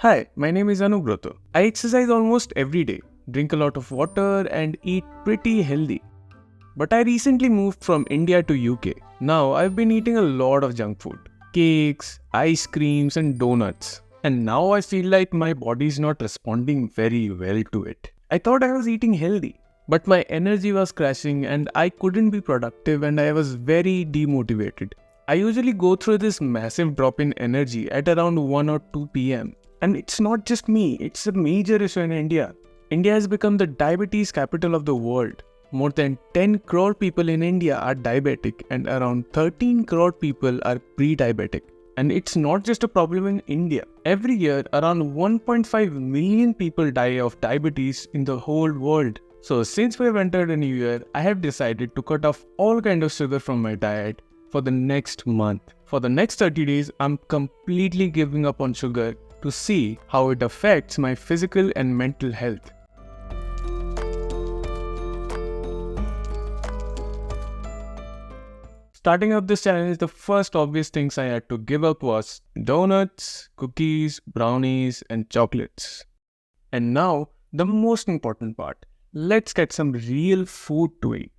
Hi, my name is Anubrata. I exercise almost every day, drink a lot of water, and eat pretty healthy. But I recently moved from India to UK. Now I've been eating a lot of junk food, cakes, ice creams, and donuts. And now I feel like my body is not responding very well to it. I thought I was eating healthy, but my energy was crashing and I couldn't be productive and I was very demotivated. I usually go through this massive drop in energy at around 1 or 2 pm. And it's not just me, it's a major issue in India. India has become the diabetes capital of the world. More than 10 crore people in India are diabetic and around 13 crore people are pre-diabetic. And it's not just a problem in India. Every year, around 1.5 million people die of diabetes in the whole world. So since we have entered a new year, I have decided to cut off all kind of sugar from my diet for the next month. For the next 30 days, I'm completely giving up on sugar to see how it affects my physical and mental health. Starting up this challenge, the first obvious things I had to give up was donuts, cookies, brownies, and chocolates. And now, the most important part. Let's get some real food to eat.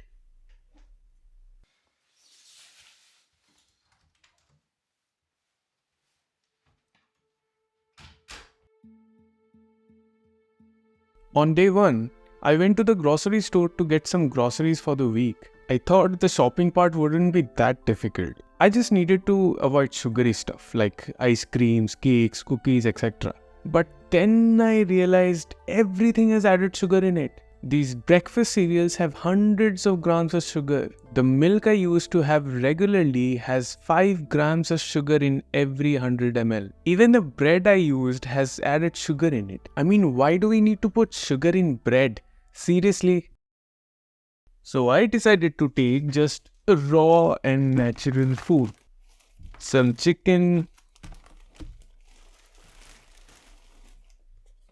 On day 1, I went to the grocery store to get some groceries for the week. I thought the shopping part wouldn't be that difficult. I just needed to avoid sugary stuff like ice creams, cakes, cookies, etc. But then I realized everything has added sugar in it. These breakfast cereals have hundreds of grams of sugar. The milk I used to have regularly has 5 grams of sugar in every 100 ml. Even the bread I used has added sugar in it. I mean, why do we need to put sugar in bread? Seriously? So I decided to take just raw and natural food. Some chicken,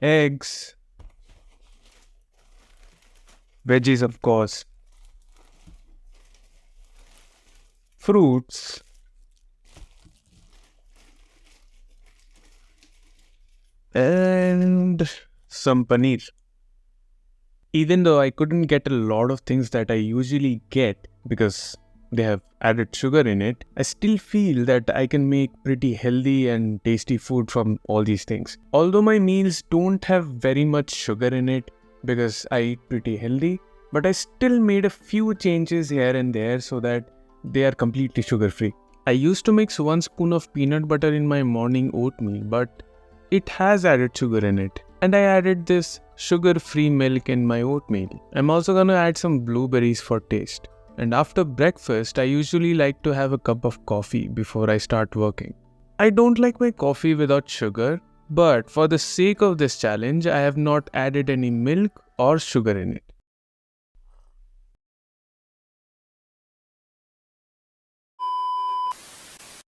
eggs, veggies of course, fruits, and some paneer. Even though I couldn't get a lot of things that I usually get because they have added sugar in it, I still feel that I can make pretty healthy and tasty food from all these things. Although my meals don't have very much sugar in it because I eat pretty healthy, but I still made a few changes here and there so that they are completely sugar free. I used to mix 1 spoon of peanut butter in my morning oatmeal, but it has added sugar in it. And I added this sugar-free milk in my oatmeal. I'm also gonna add some blueberries for taste. And after breakfast, I usually like to have a cup of coffee before I start working. I don't like my coffee without sugar, but for the sake of this challenge, I have not added any milk or sugar in it.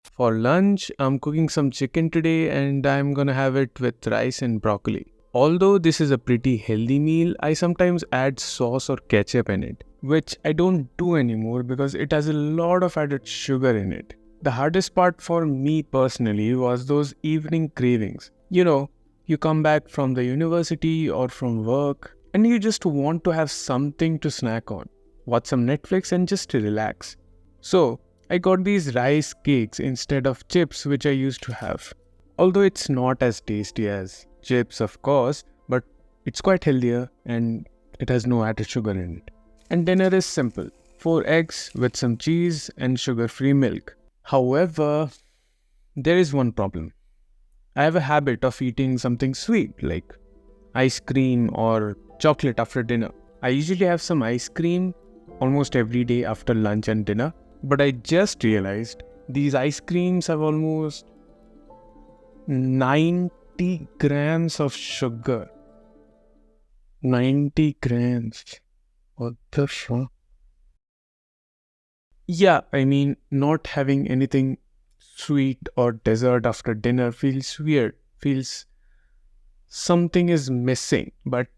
For lunch, I'm cooking some chicken today and I'm gonna have it with rice and broccoli. Although this is a pretty healthy meal, I sometimes add sauce or ketchup in it, which I don't do anymore because it has a lot of added sugar in it. The hardest part for me personally was those evening cravings. You come back from the university or from work and you just want to have something to snack on, watch some Netflix and just relax. So, I got these rice cakes instead of chips which I used to have. Although it's not as tasty as chips of course, but it's quite healthier and it has no added sugar in it. And dinner is simple. 4 eggs with some cheese and sugar-free milk. However, there is one problem. I have a habit of eating something sweet like ice cream or chocolate after dinner. I usually have some ice cream almost every day after lunch and dinner. But I just realized these ice creams have almost 90 grams of sugar. 90 grams. What the fuck? Yeah, I mean, not having anything sweet or dessert after dinner feels weird. Feels something is missing, but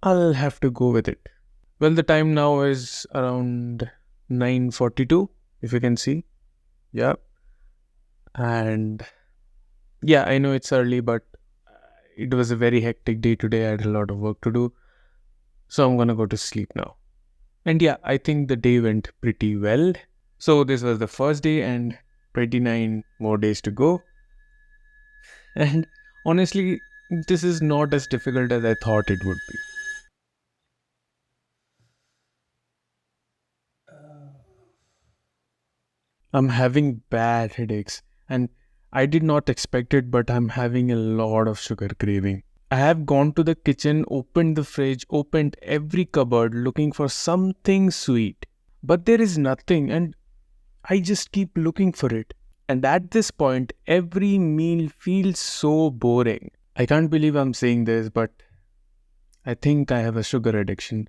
I'll have to go with it. Well, the time now is around 9:42, if you can see. Yeah. And Yeah, I know it's early, but it was a very hectic day today. I had a lot of work to do. So I'm gonna go to sleep now. And yeah, I think the day went pretty well. So this was the first day and 29 more days to go. And honestly, this is not as difficult as I thought it would be. I'm having bad headaches and I did not expect it, but I'm having a lot of sugar craving. I have gone to the kitchen, opened the fridge, opened every cupboard looking for something sweet. But there is nothing and I just keep looking for it. And at this point, every meal feels so boring. I can't believe I'm saying this, but I think I have a sugar addiction.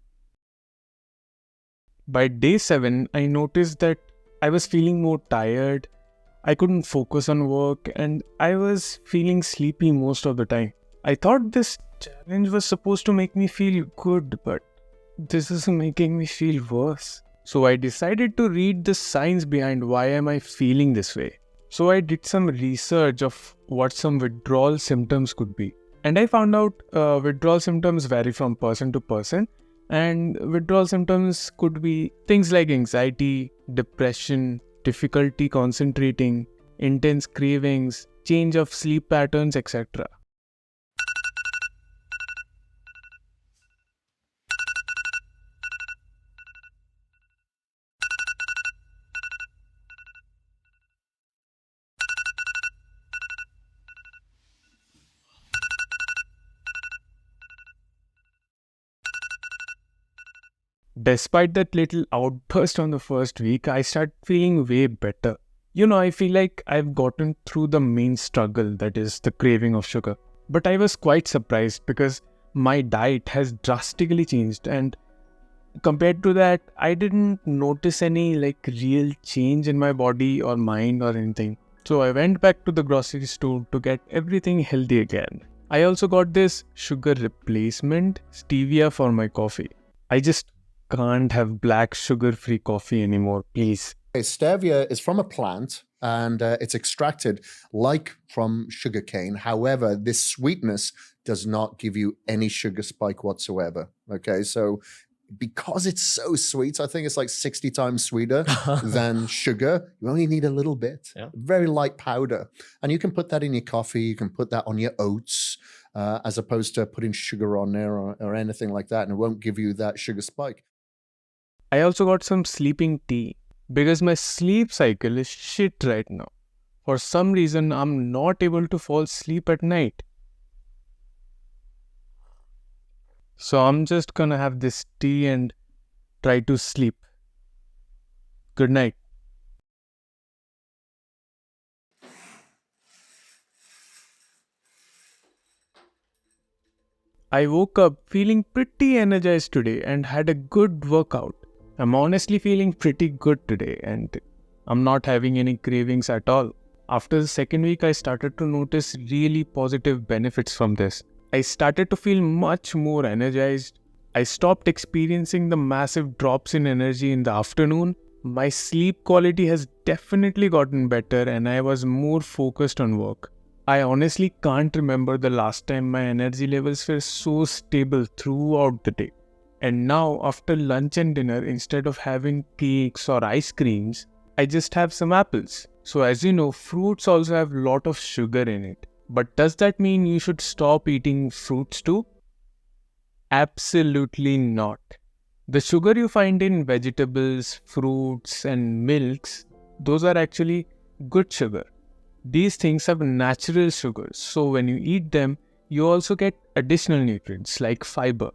By day 7, I noticed that I was feeling more tired, I couldn't focus on work, and I was feeling sleepy most of the time. I thought this challenge was supposed to make me feel good, but this is making me feel worse. So I decided to read the science behind why am I feeling this way. So I did some research of what some withdrawal symptoms could be. And I found out withdrawal symptoms vary from person to person. And withdrawal symptoms could be things like anxiety, depression, difficulty concentrating, intense cravings, change of sleep patterns, etc. Despite that little outburst on the first week, I started feeling way better. I feel like I've gotten through the main struggle, that is the craving of sugar. But I was quite surprised because my diet has drastically changed, and compared to that, I didn't notice any real change in my body or mind or anything. So I went back to the grocery store to get everything healthy again. I also got this sugar replacement stevia for my coffee. I just can't have black sugar-free coffee anymore, please. Stevia is from a plant and it's extracted like from sugarcane. However, this sweetness does not give you any sugar spike whatsoever. Okay, so because it's so sweet, I think it's like 60 times sweeter than sugar. You only need a little bit, very light powder. And you can put that in your coffee, you can put that on your oats, as opposed to putting sugar on there or anything like that. And it won't give you that sugar spike. I also got some sleeping tea because my sleep cycle is shit right now. For some reason, I'm not able to fall asleep at night. So I'm just gonna have this tea and try to sleep. Good night. I woke up feeling pretty energized today and had a good workout. I'm honestly feeling pretty good today and I'm not having any cravings at all. After the second week, I started to notice really positive benefits from this. I started to feel much more energized. I stopped experiencing the massive drops in energy in the afternoon. My sleep quality has definitely gotten better and I was more focused on work. I honestly can't remember the last time my energy levels were so stable throughout the day. And now, after lunch and dinner, instead of having cakes or ice creams, I just have some apples. So as you know, fruits also have a lot of sugar in it. But does that mean you should stop eating fruits too? Absolutely not. The sugar you find in vegetables, fruits, and milks, those are actually good sugar. These things have natural sugars, so when you eat them, you also get additional nutrients like fiber.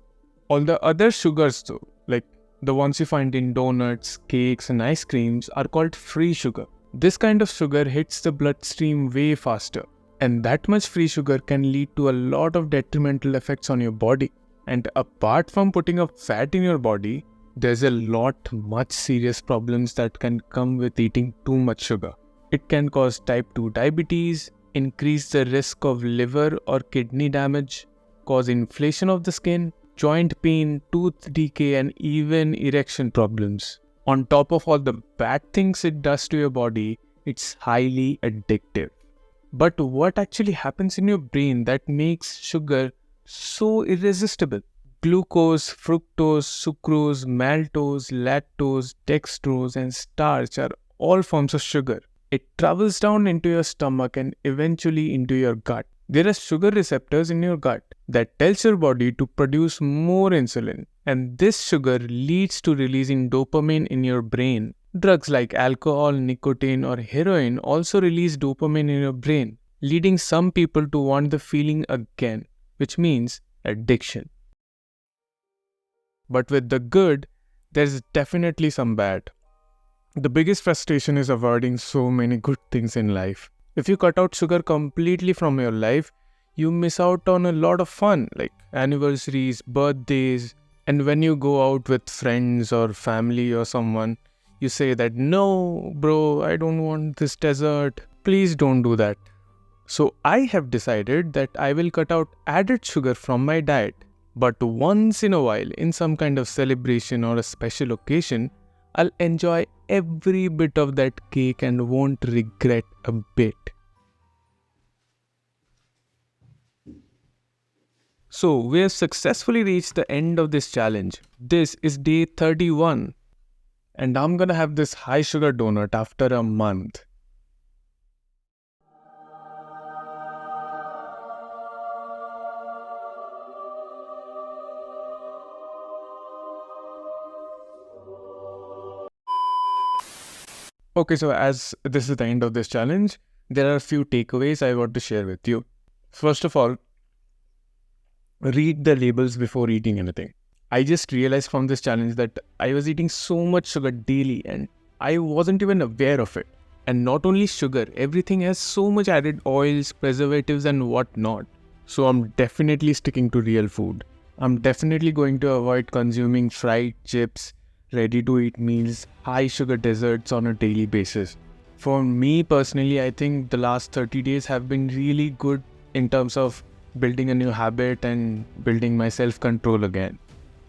All the other sugars, though, like the ones you find in donuts, cakes, and ice creams, are called free sugar. This kind of sugar hits the bloodstream way faster, and that much free sugar can lead to a lot of detrimental effects on your body. And apart from putting up fat in your body, there's a lot much serious problems that can come with eating too much sugar. It can cause type 2 diabetes, increase the risk of liver or kidney damage, cause inflammation of the skin, joint pain, tooth decay, and even erection problems. On top of all the bad things it does to your body, it's highly addictive. But what actually happens in your brain that makes sugar so irresistible? Glucose, fructose, sucrose, maltose, lactose, dextrose, and starch are all forms of sugar. It travels down into your stomach and eventually into your gut. There are sugar receptors in your gut that tells your body to produce more insulin, and this sugar leads to releasing dopamine in your brain. Drugs like alcohol, nicotine, or heroin also release dopamine in your brain, leading some people to want the feeling again, which means addiction. But with the good, there's definitely some bad. The biggest frustration is avoiding so many good things in life. If you cut out sugar completely from your life, you miss out on a lot of fun like anniversaries, birthdays, and when you go out with friends or family or someone, you say that, "No, bro, I don't want this dessert. Please don't do that." So I have decided that I will cut out added sugar from my diet. But once in a while, in some kind of celebration or a special occasion, I'll enjoy every bit of that cake and won't regret a bit. So, we have successfully reached the end of this challenge. This is day 31, and I'm gonna have this high sugar donut after a month. Okay, so as this is the end of this challenge, there are a few takeaways I want to share with you. First of all, read the labels before eating anything. I just realized from this challenge that I was eating so much sugar daily and I wasn't even aware of it. And not only sugar, everything has so much added oils, preservatives, and whatnot. So I'm definitely sticking to real food. I'm definitely going to avoid consuming fried chips, ready to eat meals, high sugar desserts on a daily basis. For me personally, I think the last 30 days have been really good in terms of building a new habit and building my self-control again.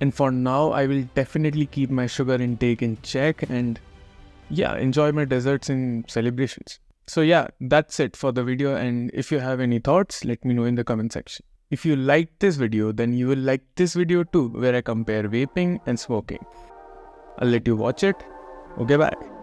And for now, I will definitely keep my sugar intake in check and enjoy my desserts in celebrations. So that's it for the video, and if you have any thoughts, let me know in the comment section. If you liked this video, then you will like this video too, where I compare vaping and smoking. I'll let you watch it. Okay, bye.